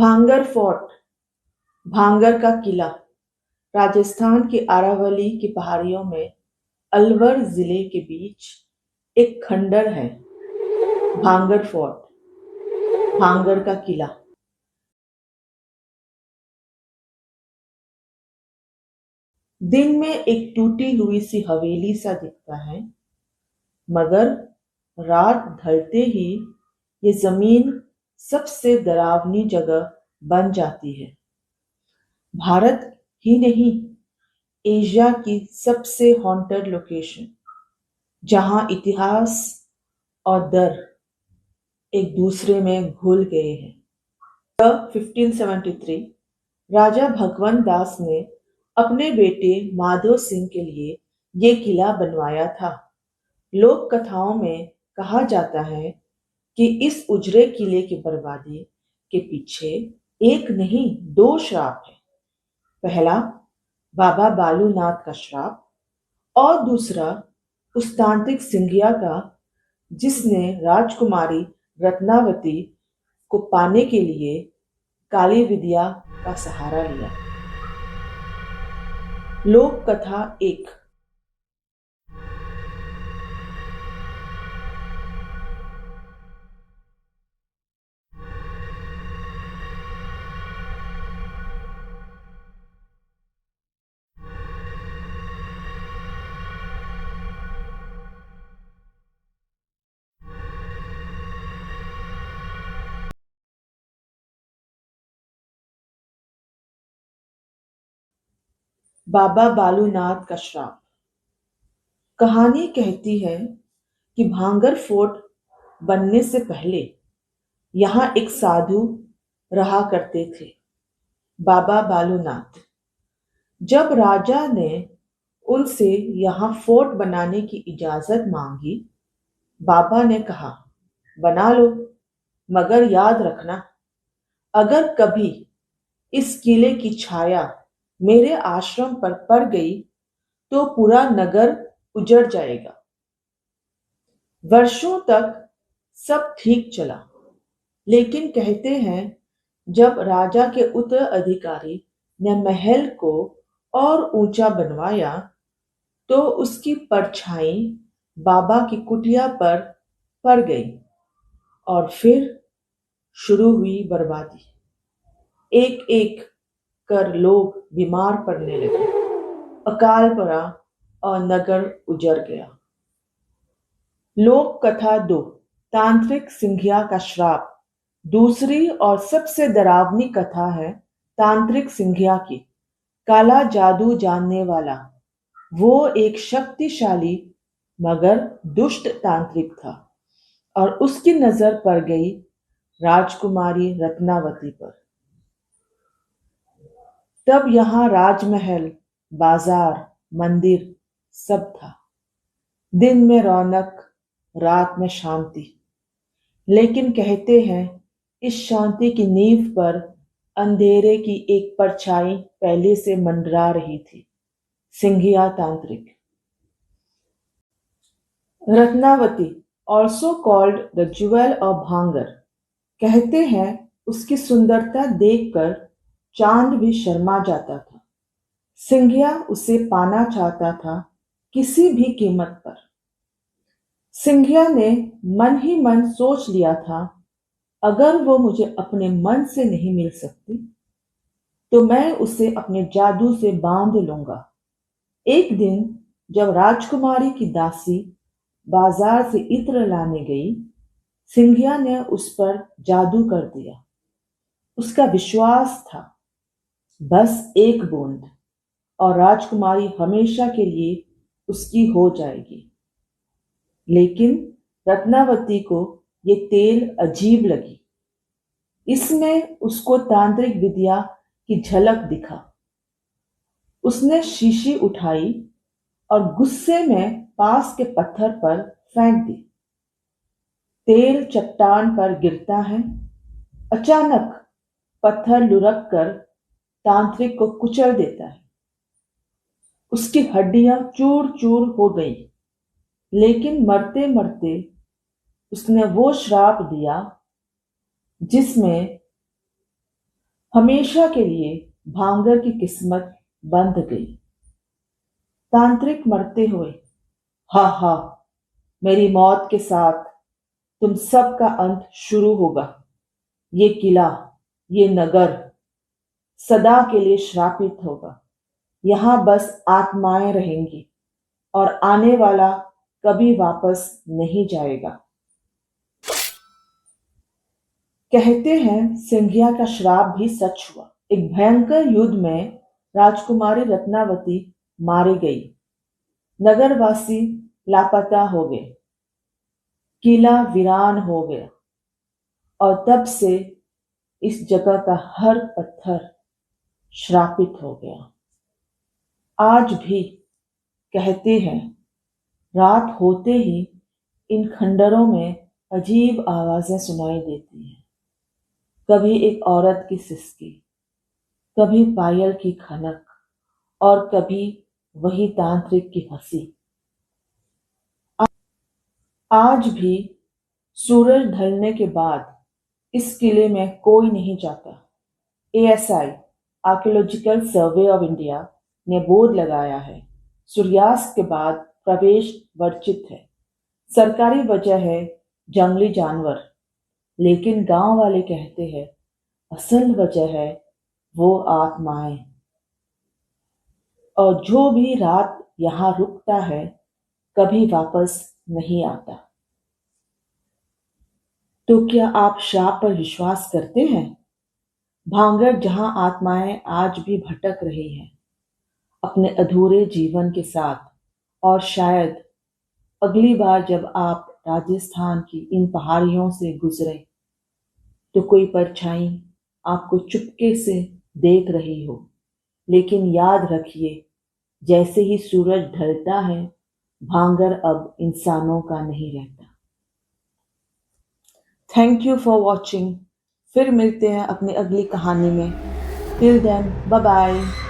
भांगर फोर्ट, भांगर का किला, राजस्थान के अरावली की पहाड़ियों में अलवर जिले के बीच एक खंडर है। भांगर फोर्ट, भांगर का किला। दिन में एक टूटी हुई सी हवेली सा दिखता है, मगर रात ढलते ही ये जमीन सबसे डरावनी जगह बन जाती है। भारत ही नहीं, एशिया की सबसे हॉन्टेड लोकेशन, जहां इतिहास और डर एक दूसरे में घुल गए हैं। 1573 राजा भगवंत दास ने अपने बेटे माधव सिंह के लिए ये किला बनवाया था। लोक कथाओं में कहा जाता है कि इस उजड़े किले की बर्बादी के पीछे एक नहीं दो श्राप है। पहला बाबा बालूनाथ का श्राप और दूसरा उस तांत्रिक सिंधिया का, जिसने राजकुमारी रत्नावती को पाने के लिए काली विद्या का सहारा लिया। लोक कथा एक। बाबा बालूनाथ का श्राप। कहानी कहती है कि भांगर फोर्ट बनने से पहले यहाँ एक साधु रहा करते थे, बाबा बालूनाथ। जब राजा ने उनसे यहाँ फोर्ट बनाने की इजाजत मांगी, बाबा ने कहा, बना लो, मगर याद रखना, अगर कभी इस किले की छाया मेरे आश्रम पर पड़ गई तो पूरा नगर उजड़ जाएगा। वर्षों तक सब ठीक चला, लेकिन कहते हैं जब राजा के उत्तराधिकारी ने महल को और ऊंचा बनवाया तो उसकी परछाई बाबा की कुटिया पर पड़ गई और फिर शुरू हुई बर्बादी। एक एक कर लोग बीमार पड़ने लगे, अकाल पड़ा और नगर उजड़ गया। लोक कथा दो, तांत्रिक सिंधिया का श्राप। दूसरी और सबसे डरावनी कथा है तांत्रिक सिंधिया की। काला जादू जानने वाला वो एक शक्तिशाली मगर दुष्ट तांत्रिक था और उसकी नजर पड़ गई राजकुमारी रत्नावती पर। तब यहाँ राजमहल, बाजार, मंदिर सब था। दिन में रौनक, रात में शांति। लेकिन कहते हैं इस शांति की नींव पर अंधेरे की एक परछाई पहले से मंडरा रही थी, सिंघिया तांत्रिक। Ratnavati, also called the jewel of भांगर, कहते हैं उसकी सुंदरता देखकर चांद भी शर्मा जाता था। सिंघिया उसे पाना चाहता था, किसी भी कीमत पर। सिंघिया ने मन ही मन सोच लिया था, अगर वो मुझे अपने मन से नहीं मिल सकती तो मैं उसे अपने जादू से बांध लूंगा। एक दिन जब राजकुमारी की दासी बाजार से इत्र लाने गई, सिंघिया ने उस पर जादू कर दिया। उसका विश्वास था बस एक बूंद और राजकुमारी हमेशा के लिए उसकी हो जाएगी। लेकिन रत्नावती को ये तेल अजीब लगी। इसमें उसको तांत्रिक विद्या की झलक दिखा। उसने शीशी उठाई और गुस्से में पास के पत्थर पर फेंक दी। तेल चट्टान पर गिरता है। अचानक पत्थर लुढ़क कर तांत्रिक को कुचल देता है। उसकी हड्डियां चूर चूर हो गई, लेकिन मरते मरते उसने वो श्राप दिया जिसमें हमेशा के लिए भांगर की किस्मत बंध गई। तांत्रिक मरते हुए, हा हा, मेरी मौत के साथ तुम सब का अंत शुरू होगा। ये किला, ये नगर सदा के लिए श्रापित होगा। यहां बस आत्माएं रहेंगी और आने वाला कभी वापस नहीं जाएगा। कहते हैं सिंधिया का श्राप भी सच हुआ। एक भयंकर युद्ध में राजकुमारी रत्नावती मारी गई। नगरवासी लापता हो गए। किला वीरान हो गया और तब से इस जगह का हर पत्थर श्रापित हो गया। आज भी कहते हैं रात होते ही इन खंडरों में अजीब आवाजें सुनाई देती हैं। कभी एक औरत की सिसकी, कभी पायल की खनक और कभी वही तांत्रिक की हंसी। आज भी सूरज ढलने के बाद इस किले में कोई नहीं जाता। ASI archaeological survey of India ने बोर्ड लगाया है, सूर्यास्त के बाद प्रवेश वर्जित है। सरकारी वजह है जंगली जानवर, लेकिन गांव वाले कहते हैं असल वजह है वो आत्माएं। और जो भी रात यहां रुकता है कभी वापस नहीं आता। तो क्या आप श्राप पर विश्वास करते हैं? भांगड़ जहां आत्माएं आज भी भटक रही हैं अपने अधूरे जीवन के साथ, और शायद अगली बार जब आप राजस्थान की इन पहाड़ियों से गुजरे तो कोई परछाई आपको चुपके से देख रही हो। लेकिन याद रखिए, जैसे ही सूरज ढलता है भांगर अब इंसानों का नहीं रहता। Thank you for watching. फिर मिलते हैं अपनी अगली कहानी में। Till then, bye bye.